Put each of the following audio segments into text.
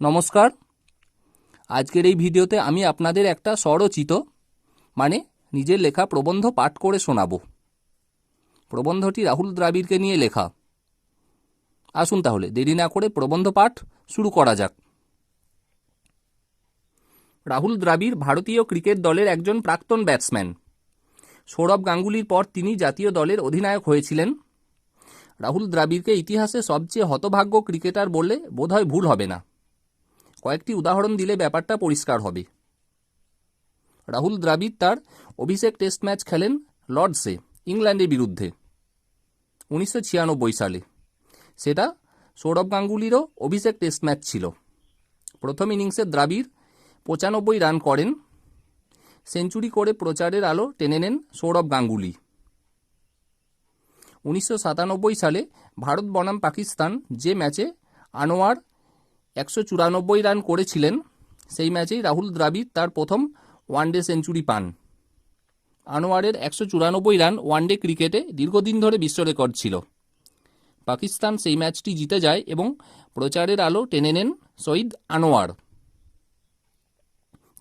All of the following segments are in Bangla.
নমস্কার। আজকের এই ভিডিওতে আমি আপনাদের একটা স্বরচিত মানে নিজের লেখা প্রবন্ধ পাঠ করে শোনাবো। প্রবন্ধটি রাহুল দ্রাবিড়কে নিয়ে লেখা। আসুন তাহলে দেরি না করে প্রবন্ধ পাঠ শুরু করা যাক। রাহুল দ্রাবিড় ভারতীয় ক্রিকেট দলের একজন প্রাক্তন ব্যাটসম্যান। সৌরভ গাঙ্গুলির পর তিনি জাতীয় দলের অধিনায়ক হয়েছিলেন। রাহুল দ্রাবিড়কে ইতিহাসে সবচেয়ে হতভাগ্য ক্রিকেটার বললে বোধহয় ভুল হবে না। কয়েকটি উদাহরণ দিলে ব্যাপারটা পরিষ্কার হবে। রাহুল দ্রাবিড় তার অভিষেক টেস্ট ম্যাচ খেলেন লর্ডসে ইংল্যান্ডের বিরুদ্ধে 1996 সালে। সেটা সৌরভ গাঙ্গুলিরও অভিষেক টেস্ট ম্যাচ ছিল। প্রথম ইনিংসে দ্রাবিড় 95 রান করেন। সেঞ্চুরি করে প্রচারের আলো টেনে নেন সৌরভ গাঙ্গুলি। 1997 সালে ভারত বনাম পাকিস্তান যে ম্যাচে আনোয়ার 194 রান করেছিলেন, সেই ম্যাচেই রাহুল দ্রাবিড় তার প্রথম ওয়ানডে সেঞ্চুরি পান। আনোয়ারের 194 রান ওয়ানডে ক্রিকেটে দীর্ঘদিন ধরে বিশ্ব রেকর্ড ছিল। পাকিস্তান সেই ম্যাচটি জিতে যায় এবং প্রচারের আলো টেনে নেন শহীদ আনোয়ার।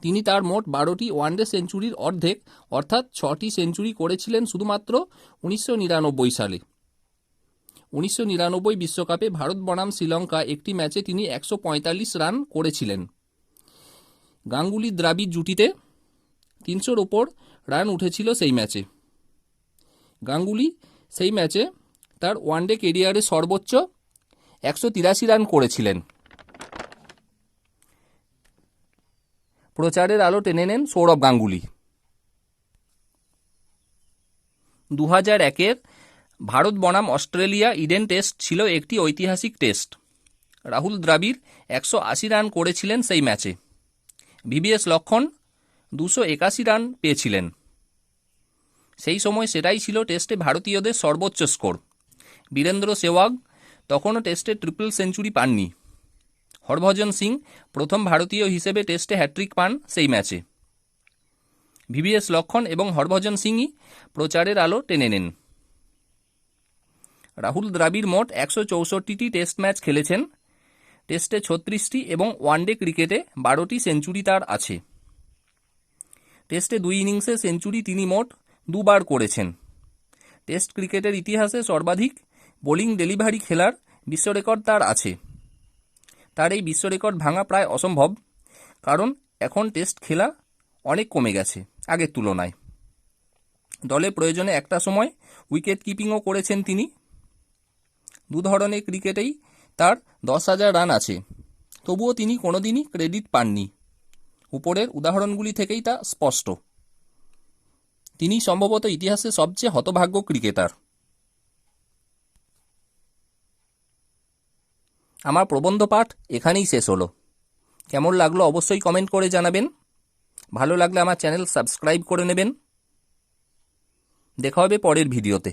তিনি তার মোট 12টি ওয়ানডে সেঞ্চুরির অর্ধেক অর্থাৎ 6টি সেঞ্চুরি করেছিলেন শুধুমাত্র 1999 সালে। 1999 বিশ্বকাপে ভারত বনাম শ্রীলঙ্কা একটি ম্যাচে তিনি 145 রান করেছিলেন। গাঙ্গুলি দ্রাবিড় জুটিতে 300-র ওপর রান উঠেছিল সেই ম্যাচে। গাঙ্গুলি সেই ম্যাচে তার ওয়ানডে কেরিয়ারে সর্বোচ্চ 183 রান করেছিলেন। প্রচারের আলো টেনে নেন সৌরভ গাঙ্গুলি। 2001-এর ভারত বনাম অস্ট্রেলিয়া ইডেন টেস্ট ছিল একটি ঐতিহাসিক টেস্ট। রাহুল দ্রাবিড় 180 রান করেছিলেন সেই ম্যাচে। ভিভিএস লক্ষ্মণ 281 রান পেয়েছিলেন। সেই সময় সেটাই ছিল টেস্টে ভারতীয়দের সর্বোচ্চ স্কোর। বীরেন্দ্র সেহবাগ তখনও টেস্টে ট্রিপল সেঞ্চুরি পাননি। হরভজন সিং প্রথম ভারতীয় হিসেবে টেস্টে হ্যাট্রিক পান সেই ম্যাচে। ভিভিএস লক্ষ্মণ এবং হরভজন সিংই প্রচারের আলো টেনে নেন। রাহুল দ্রাবিড় মোট 164টি টেস্ট ম্যাচ খেলেছেন। টেস্টে 36টি এবং ওয়ানডে ক্রিকেটে 12টি সেঞ্চুরি তার আছে। টেস্টে 2 ইনিংসে সেঞ্চুরি তিনি মোট 2 বার করেছেন। টেস্ট ক্রিকেটের ইতিহাসে সর্বাধিক বোলিং ডেলিভারি খেলার বিশ্ব রেকর্ড তার আছে। তার এই বিশ্ব রেকর্ড ভাঙা প্রায় অসম্ভব, কারণ এখন টেস্ট খেলা অনেক কমে গেছে আগের তুলনায়। দলে প্রয়োজনে একটা সময় উইকেট কিপিংও করেছেন তিনি। 2 ধরনের ক্রিকেটেই তার 10,000 রান আছে, তবুও তিনি কোনোদিনই ক্রেডিট পাননি। উপরের উদাহরণগুলি থেকেই তা স্পষ্ট। তিনি সম্ভবত ইতিহাসে সবচেয়ে হতভাগ্য ক্রিকেটার। আমার প্রবন্ধ পাঠ এখানেই শেষ হলো। কেমন লাগলো অবশ্যই কমেন্ট করে জানাবেন। ভালো লাগলে আমার চ্যানেল সাবস্ক্রাইব করে নেবেন। দেখা হবে পরের ভিডিওতে।